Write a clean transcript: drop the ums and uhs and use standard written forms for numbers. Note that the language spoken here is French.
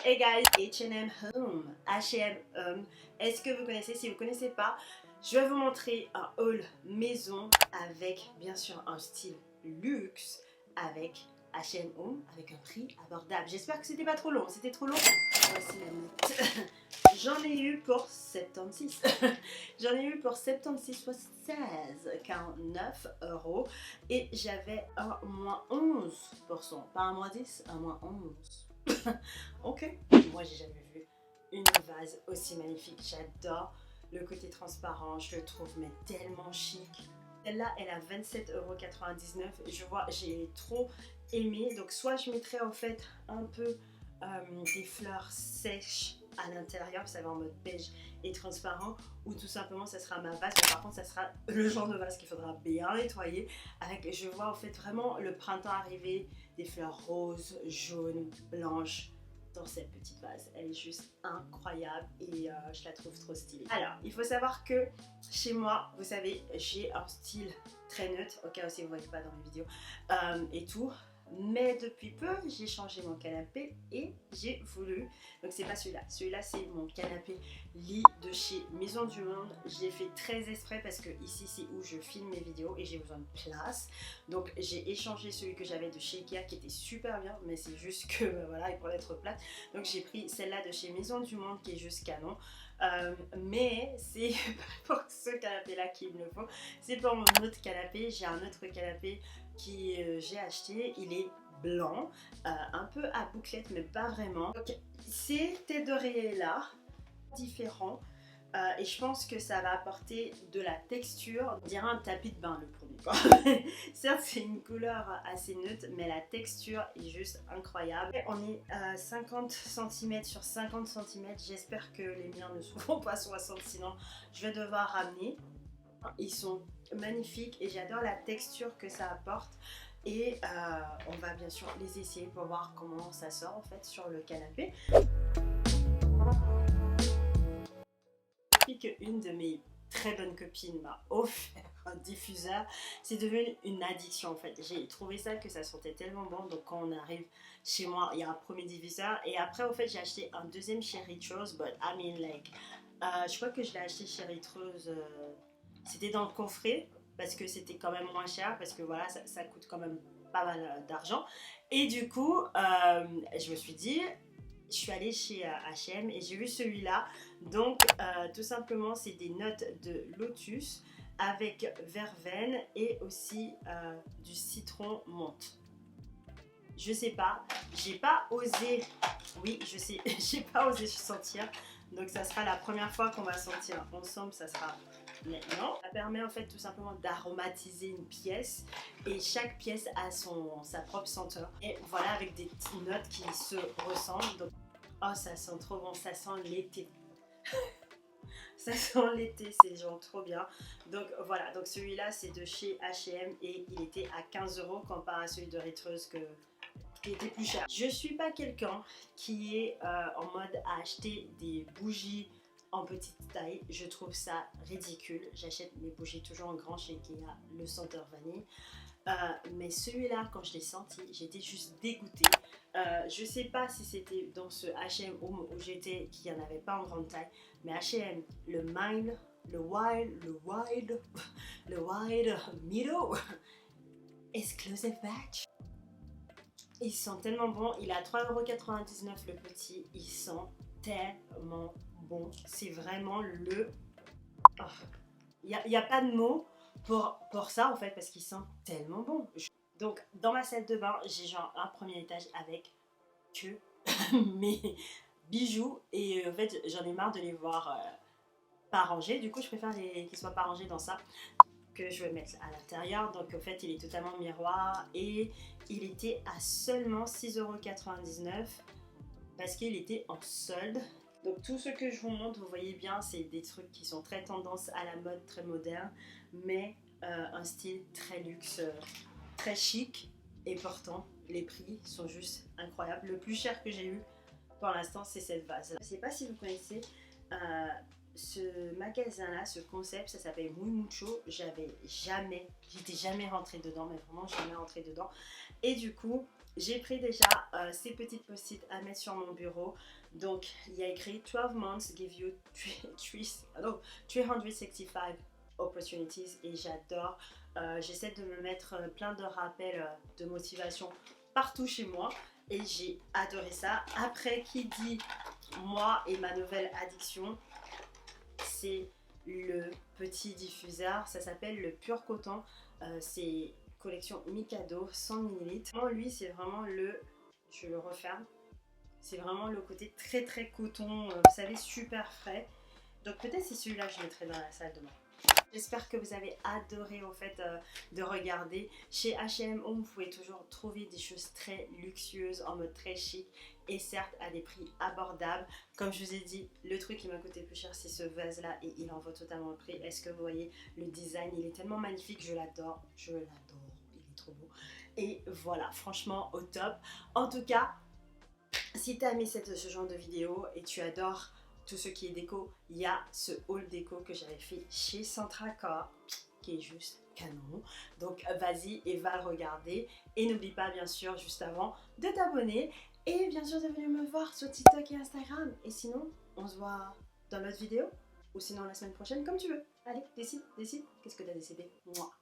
Hey guys, H&M Home, H&M Home, est-ce que vous connaissez? Si vous ne connaissez pas, je vais vous montrer un haul maison avec bien sûr un style luxe avec H&M Home avec un prix abordable. J'espère que c'était pas trop long, c'était trop long. Voici la note. J'en ai eu pour 76. J'en ai eu pour 76, soit 16,49 € et j'avais un moins 11%, pas un moins 10, un moins 11. Ok. Moi j'ai jamais vu une vase aussi magnifique. J'adore le côté transparent, je le trouve mais tellement chic. Celle-là elle a 27,99 €. Je vois, j'ai trop aimé. Donc soit je mettrais en fait un peu des fleurs sèches à l'intérieur, ça va en mode beige et transparent, ou tout simplement ça sera ma vase, mais par contre ça sera le genre de vase qu'il faudra bien nettoyer avec, je vois en fait vraiment le printemps arriver, des fleurs roses, jaunes, blanches dans cette petite vase. Elle est juste incroyable et je la trouve trop stylée. Alors, il faut savoir que chez moi, vous savez, j'ai un style très neutre, au cas où si vous ne voyez pas dans les vidéos et tout. Mais depuis peu, j'ai changé mon canapé et j'ai voulu, donc c'est pas celui-là, celui-là c'est mon canapé lit de chez Maison du Monde. J'ai fait très exprès parce que ici c'est où je filme mes vidéos et j'ai besoin de place. Donc j'ai échangé celui que j'avais de chez Ikea qui était super bien, mais c'est juste que voilà, il pourrait être plate. Donc j'ai pris celle-là de chez Maison du Monde qui est juste canon. Mais c'est pour ce canapé là qu'il me le faut, c'est pour mon autre canapé. J'ai un autre canapé qui j'ai acheté, il est blanc, un peu à bouclette mais pas vraiment. Donc ces têtes d'oreiller là différents et je pense que ça va apporter de la texture. On dirait un tapis de bain le premier quoi. Certes c'est une couleur assez neutre mais la texture est juste incroyable. Et on est à 50 cm sur 50 cm. J'espère que les miens ne seront pas 60, sinon je vais devoir ramener. Ils sont magnifiques et j'adore la texture que ça apporte. Et on va bien sûr les essayer pour voir comment ça sort en fait sur le canapé. Depuis qu'une de mes très bonnes copines m'a offert un diffuseur, c'est devenu une addiction en fait. J'ai trouvé ça que ça sentait tellement bon, donc quand on arrive chez moi, il y a un premier diffuseur et après en fait j'ai acheté un deuxième chez Rituals, but I mean like, je crois que je l'ai acheté chez Rituals, c'était dans le coffret parce que c'était quand même moins cher, parce que voilà ça coûte quand même pas mal d'argent et du coup je me suis dit, je suis allée chez H&M et j'ai vu celui-là. Donc tout simplement c'est des notes de lotus avec verveine et aussi du citron menthe. Je sais pas, j'ai pas osé, oui je sais, j'ai pas osé sentir, donc ça sera la première fois qu'on va sentir ensemble, ça sera maintenant. Ça permet en fait tout simplement d'aromatiser une pièce et chaque pièce a sa propre senteur. Et voilà, avec des petites notes qui se ressemblent. Donc, oh ça sent trop bon, ça sent l'été. Ça sent l'été, c'est genre trop bien. Donc voilà, donc celui-là c'est de chez H&M et il était à 15 € comparé à celui de Rituals qui était plus cher. Je suis pas quelqu'un qui est en mode à acheter des bougies en petite taille, je trouve ça ridicule. J'achète mes bougies toujours en grand chez Ikea, le senteur vanille. Mais celui-là, quand je l'ai senti, j'étais juste dégoûtée. Je sais pas si c'était dans ce H&M Home où j'étais qu'il n'y en avait pas en grande taille, mais H&M, le Wild Meadow Exclusive Batch, ils sont tellement bons. Il est à 3,99 € le petit, ils sont tellement bon, c'est vraiment le... Oh. Il n'y a pas de mots pour ça en fait, parce qu'ils sont tellement bons. Donc dans ma salle de bain, j'ai genre un premier étage avec que mes bijoux et en fait j'en ai marre de les voir pas rangés. Du coup je préfère qu'ils soient pas rangés dans ça, que je vais mettre à l'intérieur. Donc en fait il est totalement miroir et il était à seulement 6,99 € parce qu'il était en solde. Donc tout ce que je vous montre, vous voyez bien, c'est des trucs qui sont très tendance à la mode, très moderne, mais un style très luxe, très chic, et pourtant les prix sont juste incroyables. Le plus cher que j'ai eu pour l'instant c'est cette vase. Je ne sais pas si vous connaissez ce magasin-là, ce concept, ça s'appelle Muy Mucho. J'étais jamais rentrée dedans, mais vraiment jamais rentrée dedans. Et du coup, j'ai pris déjà ces petites post-it à mettre sur mon bureau. Donc il y a écrit 12 months give you 365 opportunities et j'adore. J'essaie de me mettre plein de rappels de motivation partout chez moi et j'ai adoré ça. Après, qui dit moi et ma nouvelle addiction, c'est le petit diffuseur. Ça s'appelle le Pur Coton. C'est collection Mikado 100 ml. Lui, c'est vraiment le... Je le referme. C'est vraiment le côté très très coton, vous savez, super frais. Donc peut-être c'est celui-là que je mettrai dans la salle de bain. J'espère que vous avez adoré en fait de regarder. Chez H&M Home, vous pouvez toujours trouver des choses très luxueuses en mode très chic et certes à des prix abordables. Comme je vous ai dit, le truc qui m'a coûté le plus cher c'est ce vase là et il en vaut totalement le prix. Est-ce que vous voyez le design? Il est tellement magnifique, je l'adore, il est trop beau. Et voilà, franchement au top. En tout cas, si tu as aimé ce genre de vidéo et tu adores tout ce qui est déco, il y a ce haul déco que j'avais fait chez Centracore qui est juste canon. Donc vas-y et va le regarder. Et n'oublie pas bien sûr juste avant de t'abonner et bien sûr de venir me voir sur TikTok et Instagram. Et sinon, on se voit dans l'autre vidéo ou sinon la semaine prochaine comme tu veux. Allez, décide. Qu'est-ce que tu as décidé? Moi.